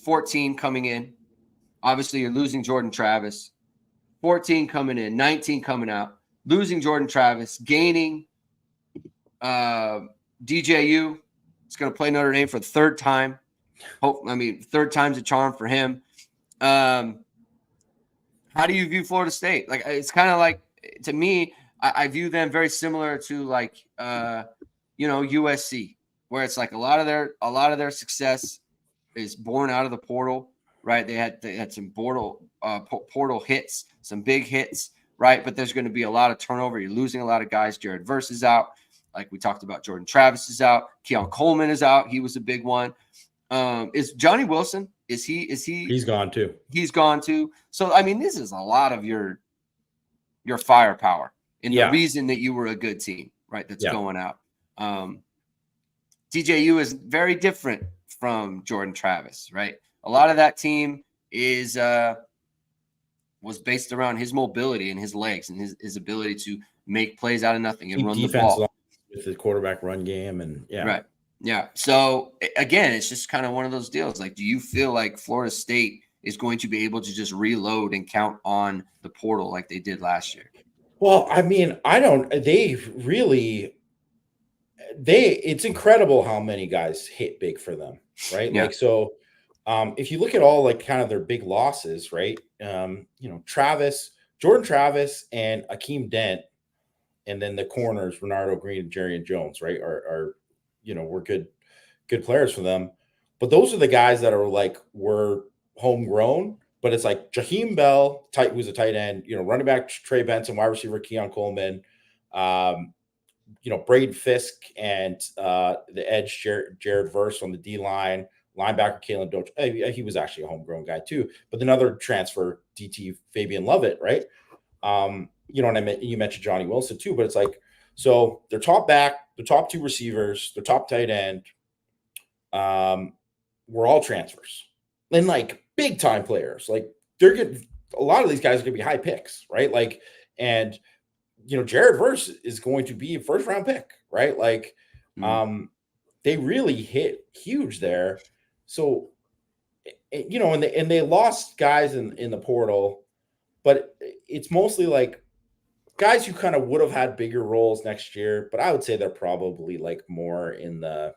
14 coming in. Obviously, you're losing Jordan Travis. 14 coming in, 19 coming out. Losing Jordan Travis, gaining DJU. It's going to play Notre Dame for the third time. Third time's a charm for him. How do you view Florida State? It's kind of to me, I view them very similar to USC, where it's a lot of their success is born out of the portal, right? They had some portal hits, some big hits, right? But there's going to be a lot of turnover. You're losing a lot of guys. Jared Verse is out, like we talked about. Jordan Travis is out. Keon Coleman is out. He was a big one. Is Johnny Wilson? Is he? He's gone too. He's gone too. So this is a lot of your firepower and the reason that you were a good team, right? That's going out. DJU is very different from Jordan Travis, right? A lot of that team was based around his mobility and his legs and his ability to make plays out of nothing and run the ball with the quarterback run game and right. Yeah. So again, it's just kind of one of those deals. Do you feel like Florida State is going to be able to just reload and count on the portal like they did last year? Well, I don't. It's incredible how many guys hit big for them, right? Yeah. If you look at all kind of their big losses, right? Jordan Travis, and Akeem Dent, and then the corners, Renardo Green and Jerry and Jones, right? Are were good players for them. But those are the guys that are were homegrown. But it's Jaheim Bell, who's a tight end, running back Trey Benson, wide receiver Keon Coleman, Braden Fisk, and the edge Jared Verse on the D line, linebacker Kalen Doach. He was actually a homegrown guy too. But another transfer, DT Fabian Lovett, right? And you mentioned Johnny Wilson too. But it's so their top back, the top two receivers, their top tight end, were all transfers. And big time players. They're good. A lot of these guys are going to be high picks, right? Jared Verse is going to be a first round pick, right? They really hit huge there. So, and they lost guys in the portal, but it's mostly guys who kind of would have had bigger roles next year. But I would say they're probably more in the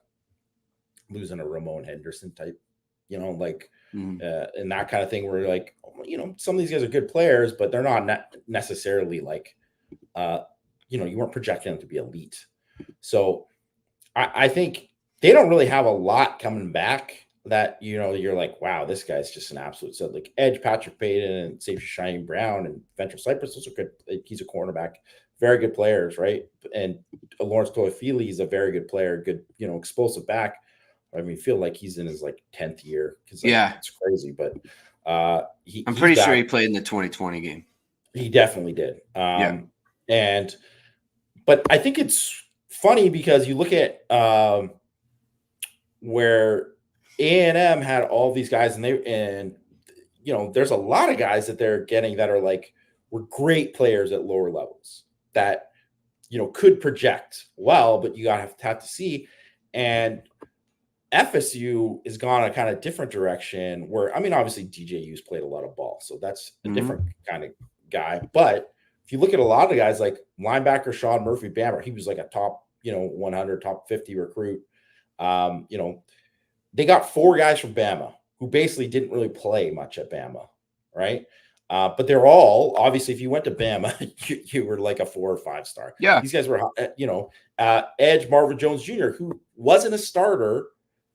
losing a Ramon Henderson type, and that kind of thing where some of these guys are good players, but they're not necessarily you weren't projecting them to be elite. So I think they don't really have a lot coming back that, you're wow, this guy's just an absolute stud. Edge Patrick Payton and safety Shane Brown and Ventral Cypress, those are good. He's a cornerback. very good players, right? And Lawrence Toafili is a very good player, good, explosive back. I mean, feel like he's in his like 10th year because it's crazy, but I'm pretty back. sure he played in the 2020 game. He definitely did. But I think it's funny because you look at where A&M had all these guys, and there's a lot of guys that they're getting that are like were great players at lower levels that could project well, but you have to see. And FSU has gone a kind of different direction where, I mean, obviously DJU's played a lot of ball, so that's a different kind of guy. But if you look at a lot of the guys like linebacker Sean Murphy, Bammer, he was like a top, 100, top 50 recruit. They got 4 guys from Bama who basically didn't really play much at Bama, right? But they're all, obviously, if you went to Bama, you were like a 4 or 5 star. Yeah. These guys were, Edge Marvin Jones Jr., who wasn't a starter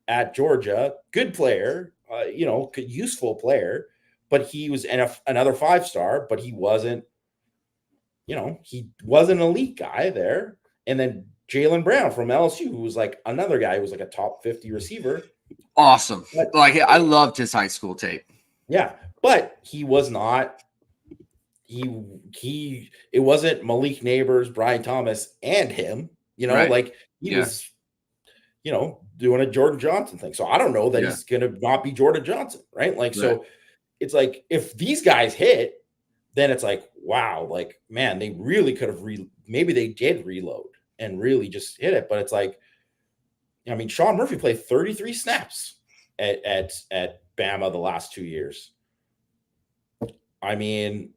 at Georgia, good player, useful player, but he was another 5 star, but he wasn't, he wasn't an elite guy there. And then Jaylen Brown from LSU, who was like another guy who was like a top 50 receiver. Awesome. I loved his high school tape. Yeah. But he was not, it wasn't Malik Neighbors, Brian Thomas, and him, Right. like he was, doing a Jordan Johnson thing. So I don't know that he's going to not be Jordan Johnson, right? Like, so it's like, if these guys hit, then it's like, wow, like, man, they really could have, maybe they did reload and really just hit it. But it's like, I mean, Sean Murphy played 33 snaps at Bama the last 2 years. I mean,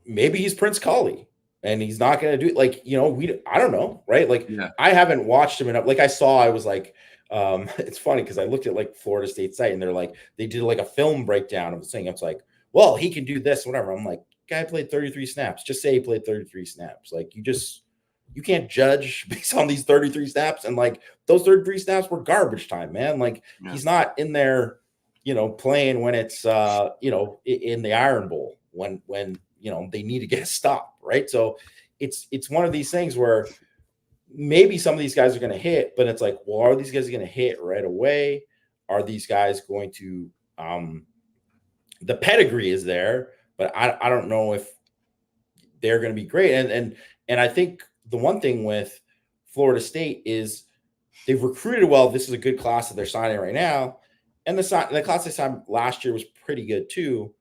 maybe he's Prince Colley and he's not going to do it. Like, I don't know. Right. Like I haven't watched him enough. Like I was like, it's funny because I looked at like Florida State site and they're like, they did like a film breakdown of the thing. It's like, well, he can do this, whatever. I'm like, guy played 33 snaps. Just say he played 33 snaps. Like you can't judge based on these 33 snaps. And like those 33 snaps were garbage time, man. Like he's not in there, playing when it's, in the Iron Bowl when, they need to get a stop. Right. So it's one of these things where maybe some of these guys are going to hit, but it's like, well, are these guys going to hit right away? Are these guys going to, the pedigree is there, but I don't know if they're going to be great. And I think the one thing with Florida State is they've recruited well. This is a good class that they're signing right now. And the class they signed last year was pretty good too.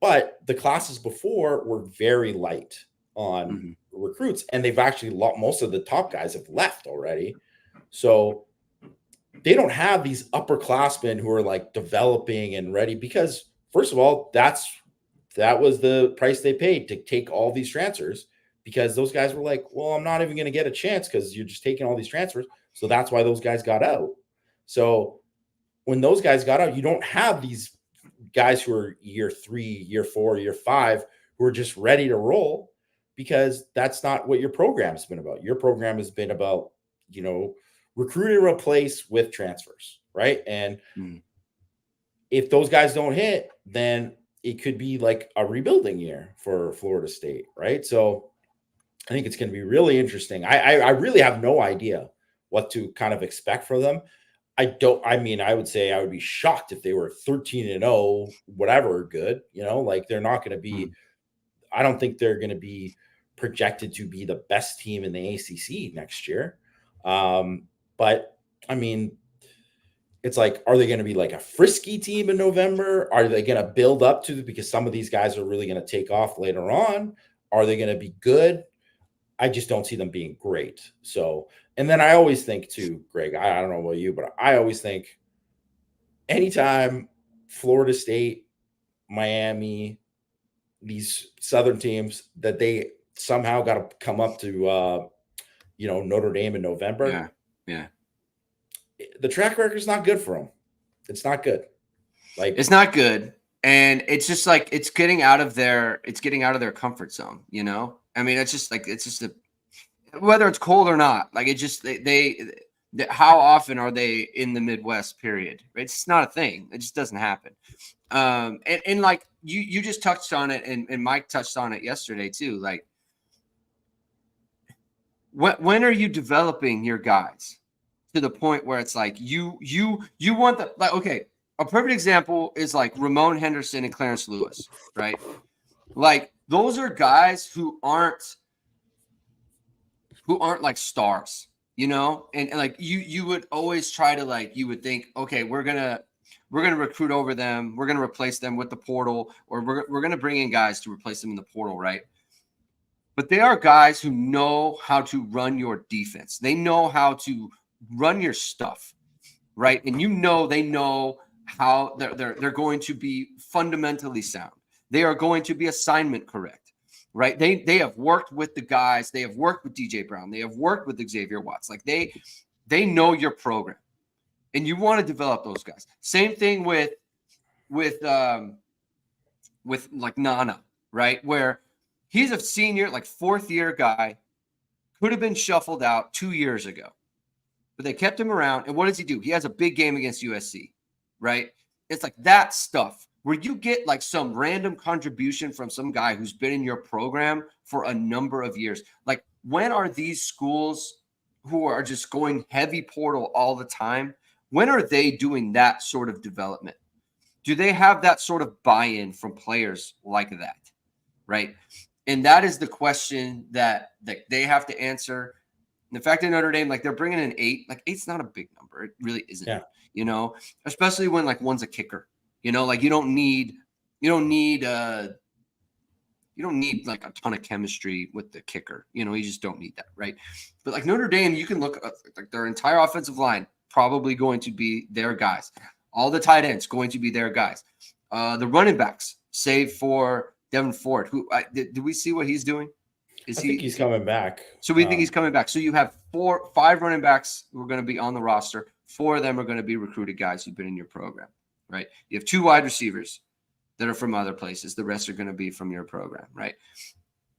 But the classes before were very light on recruits. And they've actually most of the top guys have left already. So they don't have these upperclassmen who are like developing and ready because, first of all, that was the price they paid to take all these transfers, because those guys were like, well, I'm not even going to get a chance because you're just taking all these transfers. So that's why those guys got out. So when those guys got out, you don't have these guys who are year 3, year 4, year 5, who are just ready to roll, because that's not what your program has been about. Your program has been about, recruit and replace with transfers. Right. And if those guys don't hit, then it could be like a rebuilding year for Florida State. Right. So I think it's going to be really interesting. I really have no idea what to kind of expect for them. I would say I would be shocked if they were 13-0, whatever good, like they're not going to be, I don't think they're going to be projected to be the best team in the ACC next year. But I mean, it's like, are they going to be like a frisky team in November? Are they going to build up to it because some of these guys are really going to take off later on? Are they going to be good? I just don't see them being great. So, and then I always think too, Greg, I don't know about you, but I always think anytime Florida State, Miami, these Southern teams, that they somehow got to come up to, Notre Dame in November. Yeah. The track record is not good for them. It's not good. Like, it's not good. And it's just like, it's getting out of their comfort zone, I mean, whether it's cold or not, like it just, they how often are they in the Midwest, period? It's not a thing. It just doesn't happen. And like you just touched on it, and Mike touched on it yesterday too. Like when are you developing your guys to the point where it's like you want the, like, okay, a perfect example is like Ramon Henderson and Clarence Lewis, right? Like those are guys who aren't like stars, and like you would always try to, like, you would think, okay, we're gonna recruit over them, we're gonna replace them with the portal, or we're gonna bring in guys to replace them in the portal, right? But they are guys who know how to run your defense. They know how to run your stuff, right? And they know how they're going to be fundamentally sound. They are going to be assignment correct, right? They have worked with the guys. They have worked with DJ Brown. They have worked with Xavier Watts. Like they know your program, and you want to develop those guys. Same thing with like Nana, right? Where he's a senior, like fourth year guy, could have been shuffled out 2 years ago, but they kept him around. And what does he do? He has a big game against USC, right? It's like that stuff where you get like some random contribution from some guy who's been in your program for a number of years. Like, when are these schools who are just going heavy portal all the time, when are they doing that sort of development? Do they have that sort of buy-in from players like that, right? And that is the question that they have to answer. And the fact that Notre Dame, like, they're bringing in 8, like 8's not a big number. It really isn't, especially when like one's a kicker, like you don't need like a ton of chemistry with the kicker. You just don't need that, right? But like Notre Dame, you can look at like their entire offensive line, probably going to be their guys. All the tight ends going to be their guys. The running backs, save for Devin Ford, who did we see what he's doing? I think he's coming back. So we think he's coming back. So you have 5 running backs who are going to be on the roster. 4 of them are going to be recruited guys who've been in your program, right? You have 2 wide receivers that are from other places. The rest are going to be from your program, right?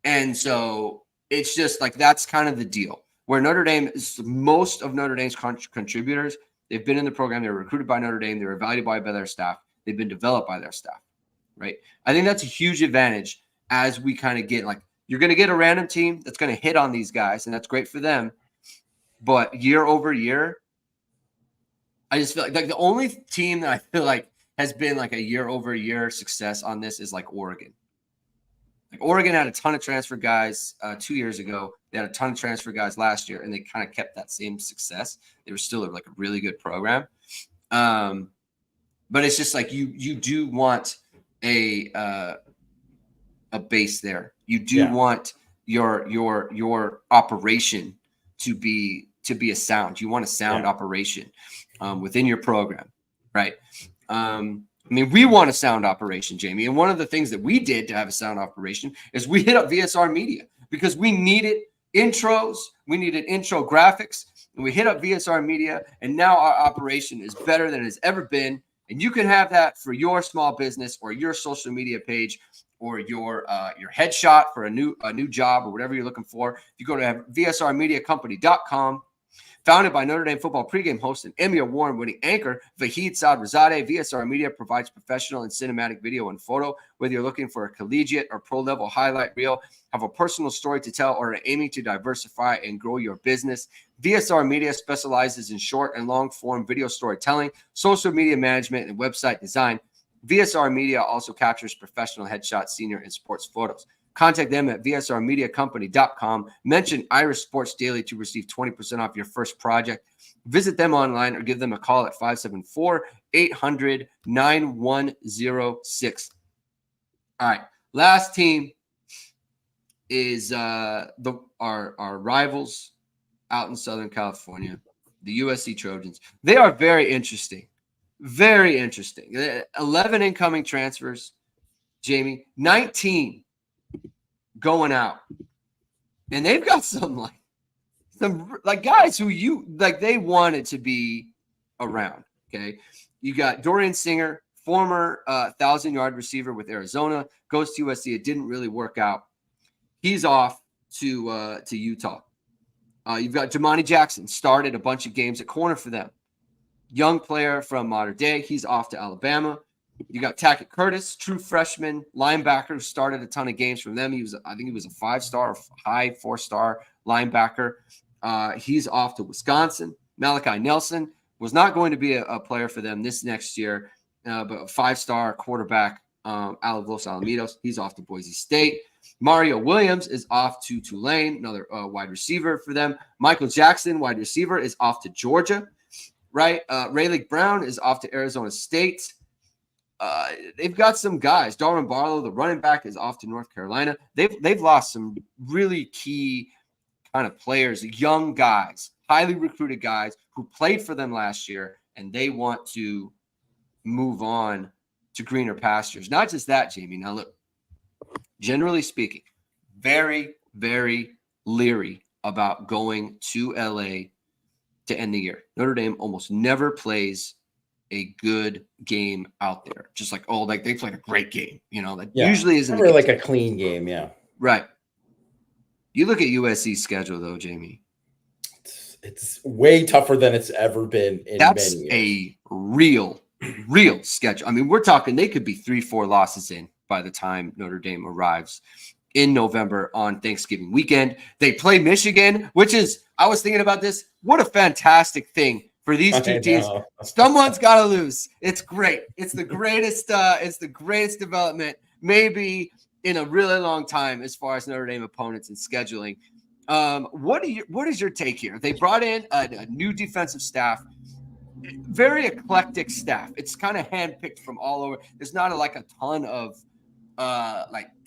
And so it's just like that's kind of the deal. Where Notre Dame is, most of Notre Dame's contributors, they've been in the program. They were recruited by Notre Dame. They were evaluated by their staff. They've been developed by their staff, right? I think that's a huge advantage as we kind of get, like, you're going to get a random team that's going to hit on these guys, and that's great for them. But year over year, I just feel like the only team that I feel like has been like a year over year success on this is like Oregon. Like Oregon had a ton of transfer guys 2 years ago. They had a ton of transfer guys last year, and they kind of kept that same success. They were still like a really good program. But it's just like you do want a base there. You do want your operation to be a sound. You want a sound operation within your program, right? I mean, we want a sound operation, Jamie. And one of the things that we did to have a sound operation is we hit up VSR Media because we needed intros, we needed intro graphics, and we hit up VSR Media, and now our operation is better than it's ever been. And you can have that for your small business or your social media page or your headshot for a new job or whatever you're looking for. If you go to VSRmediacompany.com, founded by Notre Dame football pregame host and Emmy Award-winning anchor Vahid Sadrazadeh, VSR Media provides professional and cinematic video and photo. Whether you're looking for a collegiate or pro-level highlight reel, have a personal story to tell, or are aiming to diversify and grow your business, VSR Media specializes in short and long-form video storytelling, social media management, and website design. VSR Media also captures professional headshots, senior, and sports photos. Contact them at vsrmediacompany.com. Mention Irish Sports Daily to receive 20% off your first project. Visit them online or give them a call at 574-800-9106. All right, last team is our rivals out in Southern California, the USC Trojans. They are very interesting. Very interesting. 11 incoming transfers, Jamie. 19 going out. And they've got some guys who they wanted to be around. Okay. You got Dorian Singer, former 1,000-yard receiver with Arizona, goes to USC. It didn't really work out. He's off to Utah. You've got Jamani Jackson, started a bunch of games at corner for them. Young player from Modern Day. He's off to Alabama. You got Tackett Curtis, true freshman linebacker who started a ton of games from them. I think he was a 5-star, high 4-star linebacker. He's off to Wisconsin. Malachi Nelson was not going to be a player for them this next year, but a 5-star quarterback, Los Alamitos. He's off to Boise State. Mario Williams is off to Tulane, another wide receiver for them. Michael Jackson, wide receiver, is off to Georgia. Right? Rayleigh Brown is off to Arizona State. They've got some guys. Darwin Barlow, the running back, is off to North Carolina. They've lost some really key kind of players, young guys, highly recruited guys who played for them last year, and they want to move on to greener pastures. Not just that, Jamie. Now, look, generally speaking, very, very leery about going to LA to end the year. Notre Dame almost never plays a good game out there. Just like, they played a great game. That usually isn't never like a clean game. Yeah. Right. You look at USC's schedule, though, Jamie. It's way tougher than it's ever been in That's many a years. real schedule. I mean, we're talking they could be 3-4 losses in by the time Notre Dame arrives in November on Thanksgiving weekend. They play Michigan, which is, I was thinking about this. What a fantastic thing for these two teams. Someone's got to lose. It's great. It's the greatest. It's the greatest development maybe in a really long time as far as Notre Dame opponents and scheduling. What is your take here? They brought in a new defensive staff, very eclectic staff. It's kind of handpicked from all over. There's not a ton of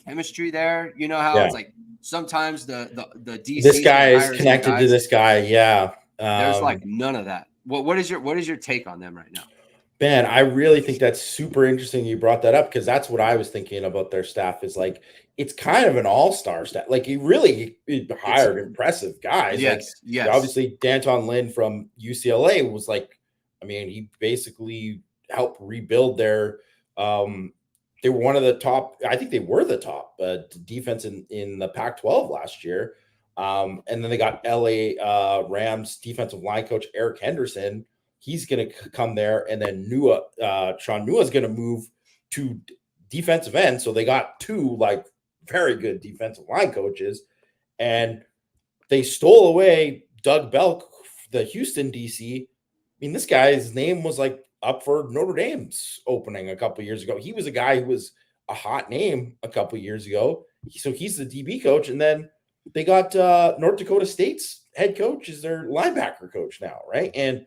chemistry there. You know how it's like sometimes the DC, this guy is connected to this guy. Yeah. There's none of that. What is your take on them right now? Ben, I really think that's super interesting you brought that up, because that's what I was thinking about their staff is it's kind of an all-star staff. He really hired impressive guys. Yes. Obviously, D'Anton Lynn from UCLA was he basically helped rebuild their they were one of the top, I think they were the top defense in the Pac-12 last year. And then they got LA Rams defensive line coach Eric Henderson. He's going to come there. And then Sean Nua is going to move to defensive end. So they got two very good defensive line coaches. And they stole away Doug Belk, the Houston DC. I mean, this guy's name was up for Notre Dame's opening a couple of years ago. He was a guy who was a hot name a couple of years ago. So he's the DB coach. And then they got North Dakota State's head coach is their linebacker coach now, right? And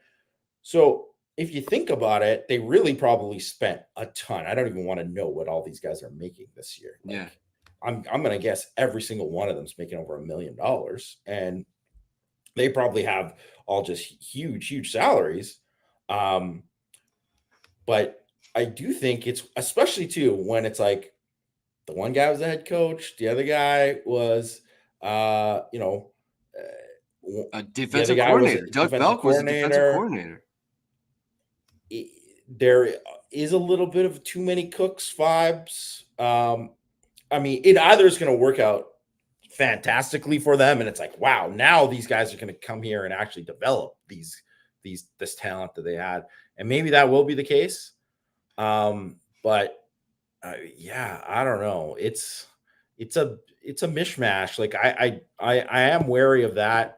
so if you think about it, they really probably spent a ton. I don't even want to know what all these guys are making this year. I'm going to guess every single one of them is making over $1 million. And they probably have all just huge salaries. But I do think it's, especially too, when it's the one guy was the head coach, the other guy was, a defensive coordinator. Doug Belk was a defensive coordinator. There is a little bit of too many cooks vibes. It either is going to work out fantastically for them, and it's wow, now these guys are going to come here and actually develop this talent that they had, and maybe that will be the case. But I don't know. It's a mishmash. I am wary of that.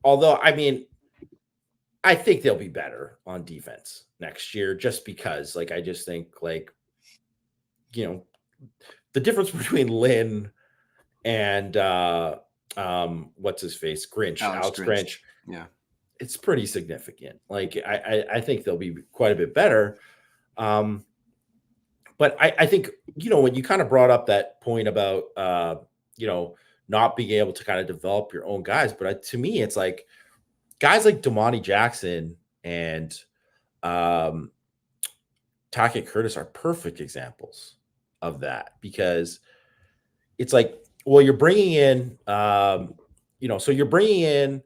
Although I think they'll be better on defense next year, just because I just think the difference between Lynn and what's his face, Alex Grinch. Yeah. It's pretty significant. I think they'll be quite a bit better. But I think, when you kind of brought up that point about, not being able to kind of develop your own guys, but to me, it's guys like Damani Jackson and Tackett Curtis are perfect examples of that, because it's you're bringing in, so you're bringing in,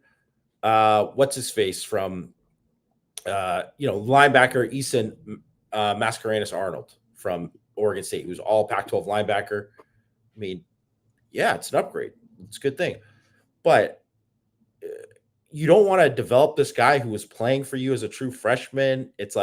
what's his face from, linebacker Eason Mascarenas Arnold from Oregon State, who's all Pac-12 linebacker. I mean, yeah, it's an upgrade. It's a good thing. But you don't want to develop this guy who was playing for you as a true freshman. It's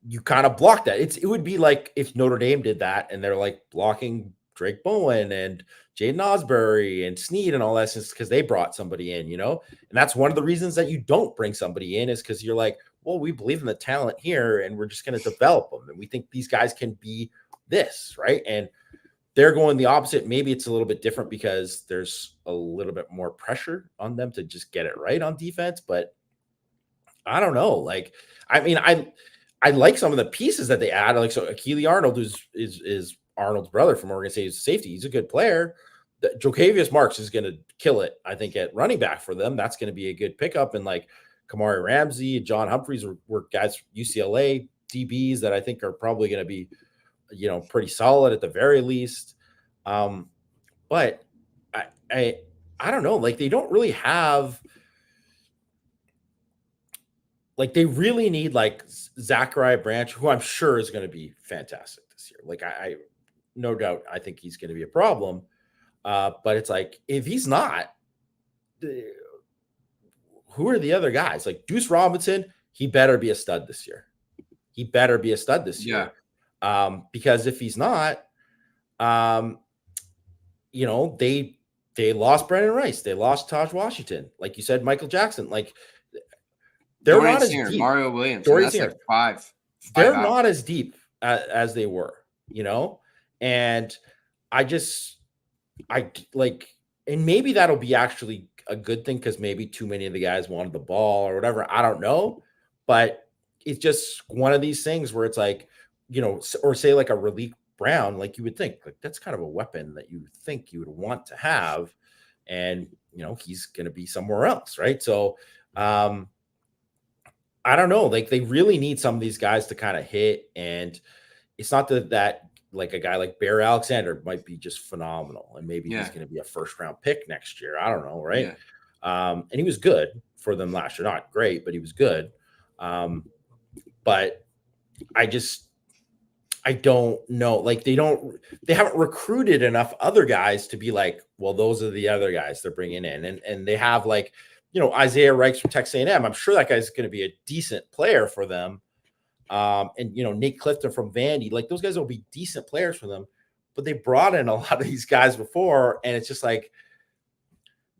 you kind of block that. It would be like if Notre Dame did that and they're like blocking Drake Bowen and Jaden Osbury and Snead and all that, because they brought somebody in, and that's one of the reasons that you don't bring somebody in, is because you're like, well, we believe in the talent here and we're just going to develop them. And we think these guys can be this, right? And they're going the opposite. Maybe it's a little bit different because there's a little bit more pressure on them to just get it right on defense. But I don't know. Like, I mean, I like some of the pieces that they add. Like, so Akili Arnold is Arnold's brother from Oregon State, safety. He's a good player. Jokavius Marks is going to kill it, I think, at running back for them. That's going to be a good pickup. And like Kamari Ramsey, John Humphreys were guys UCLA DBs that I think are probably going to be, pretty solid at the very least. But I don't know. Like, they don't really have. Like, they really need like Zachariah Branch, who I'm sure is going to be fantastic this year. Like, I no doubt, I think he's going to be a problem. But it's like, if he's not, who are the other guys? Like Deuce Robinson, he better be a stud this year. Year. Because if he's not, they lost Brendan Rice. They lost Taj Washington. Like you said, Michael Jackson. Like, they're Dorian not as Singer, deep. Mario Williams. Dorian That's Singer. like five They're out. not as deep as they were, and and maybe that'll be actually a good thing, because maybe too many of the guys wanted the ball or whatever. I don't know, but it's just one of these things where it's like, or say like a Raleek Brown, like you would think like that's kind of a weapon that you think you would want to have, and he's going to be somewhere else, right? So I don't know. Like, they really need some of these guys to kind of hit, and it's not that like a guy like Bear Alexander might be just phenomenal, and maybe he's going to be a first-round pick next year. I don't know, right? Yeah. And he was good for them last year. Not great, but he was good. But I don't know. Like, they haven't recruited enough other guys to be like, well, those are the other guys they're bringing in, and they have like, Isaiah Reichs from Texas A&M. I'm sure that guy's going to be a decent player for them. And Nate Clifton from Vandy, like those guys will be decent players for them, but they brought in a lot of these guys before. And it's just like,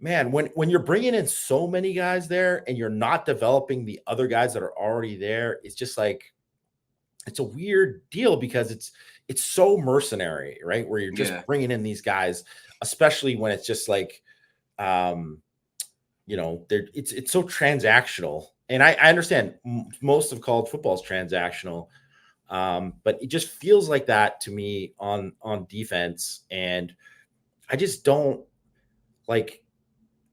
man, when you're bringing in so many guys there and you're not developing the other guys that are already there, it's just like, it's a weird deal, because it's so mercenary, right? Where you're just bringing in these guys, especially when it's just like, it's so transactional. And I understand most of college football is transactional, but it just feels like that to me on defense. And I just don't like.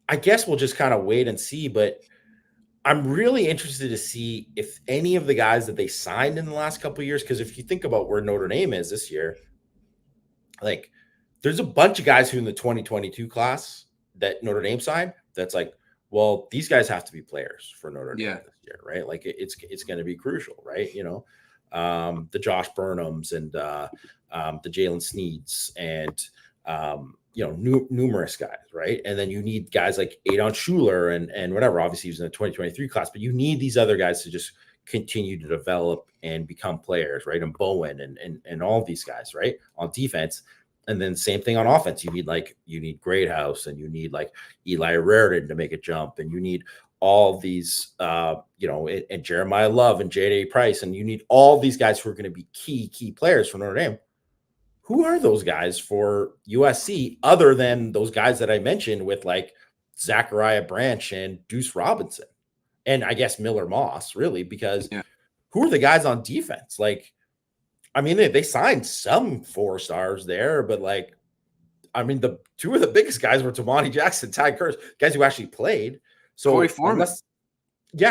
I guess we'll just kind of wait and see. But I'm really interested to see if any of the guys that they signed in the last couple of years, because if you think about where Notre Dame is this year, like there's a bunch of guys who in the 2022 class that Notre Dame signed. That's like, well, these guys have to be players for Notre Dame this year, right? Like it's going to be crucial, right? The Josh Burnhams and the Jalen Sneeds and numerous guys, right? And then you need guys like Adon Schuler and whatever. Obviously, he was in the 2023 class, but you need these other guys to just continue to develop and become players, right? And Bowen and all these guys, right, on defense. And then same thing on offense. You need Greathouse, and you need like Eli Raritan to make a jump, and you need all these, and Jeremiah Love and J.D. Price, and you need all these guys who are going to be key players for Notre Dame. Who are those guys for USC other than those guys that I mentioned with like Zachariah Branch and Deuce Robinson, and I guess Miller Moss, really? Because who are the guys on defense? Like, I mean, they signed some 4-stars there, but like, I mean, the two of the biggest guys were Tamani Jackson, Ty Kurz, guys who actually played. So Corey Foreman.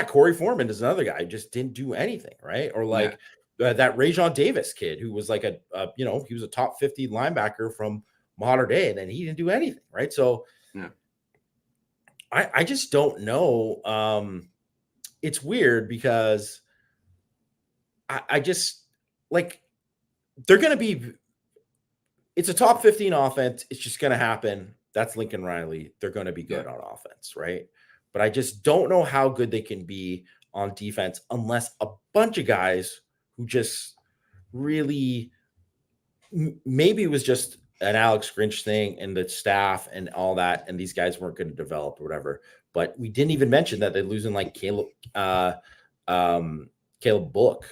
Corey Foreman is another guy who just didn't do anything, right? Or like that Rajon Davis kid who was like he was a top 50 linebacker from Mater Dei, and then he didn't do anything, right? So I just don't know. It's weird because I just like, they're going to be, it's a top 15 offense. It's just going to happen. That's Lincoln Riley. They're going to be good on offense, right? But I just don't know how good they can be on defense unless a bunch of guys who just really maybe it was just an Alex Grinch thing and the staff and all that, and these guys weren't going to develop or whatever. But we didn't even mention that they're losing like Caleb Bullock,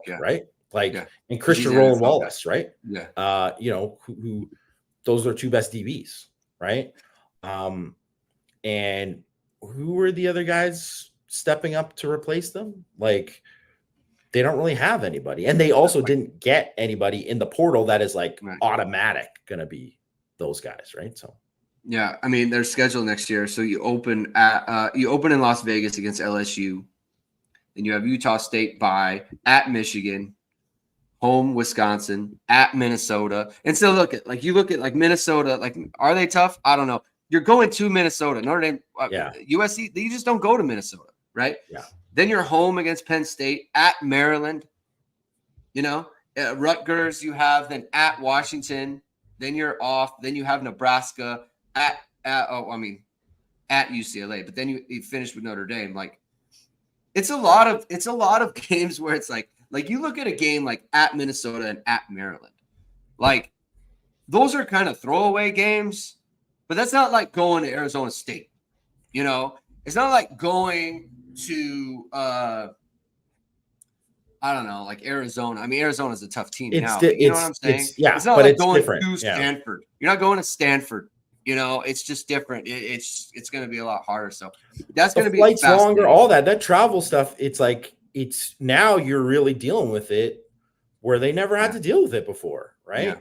yeah. right? Like, Yeah. and Christian He's Roland NFL Wallace, right? Yeah. You know, who those are two best DBs, right? And who were the other guys stepping up to replace them? Like, they don't really have anybody. And they also didn't get anybody in the portal that is like automatic going to be those guys, right? So, yeah, I mean, their schedule next year. So you open in Las Vegas against LSU. Then you have Utah State bye, at Michigan, home Wisconsin, at Minnesota. And so look at like Minnesota, like, are they tough? I don't know. You're going to Minnesota, Notre Dame, USC. You just don't go to Minnesota, right? Yeah. Then you're home against Penn State, at Maryland, Rutgers. You have then at Washington. Then you're off. Then you have Nebraska at UCLA. But then you finish with Notre Dame. Like, it's a lot of games where it's like you look at a game like at Minnesota and at Maryland. Like, those are kind of throwaway games, but that's not like going to Arizona State. It's not like going to I don't know, like Arizona. I mean, Arizona's a tough team now. You know what I'm saying? It's not like going to Stanford. You're not going to Stanford. It's just different. It's going to be a lot harder. So that's going to be flights longer. All that travel stuff. It's like now you're really dealing with it where they never had to deal with it before, right? Yeah.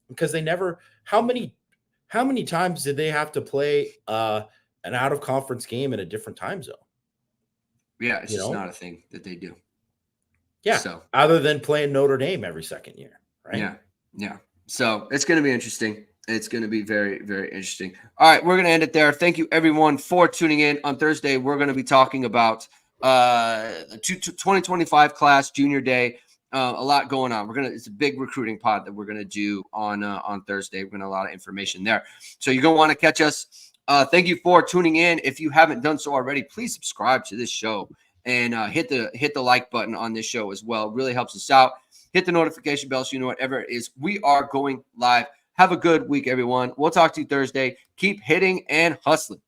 Because they never. How many times did they have to play an out of conference game in a different time zone? Yeah, it's just not a thing that they do. Yeah. So other than playing Notre Dame every second year, right? Yeah. Yeah. So it's going to be interesting. It's going to be very, very interesting. All right, we're going to end it there. Thank you, everyone, for tuning in. On Thursday, we're going to be talking about the 2025 class, Junior Day. A lot going on. It's a big recruiting pod that we're going to do on Thursday. We're going to have a lot of information there. So you're going to want to catch us. Thank you for tuning in. If you haven't done so already, please subscribe to this show and hit the like button on this show as well. It really helps us out. Hit the notification bell so you know whatever it is. We are going live. Have a good week, everyone. We'll talk to you Thursday. Keep hitting and hustling.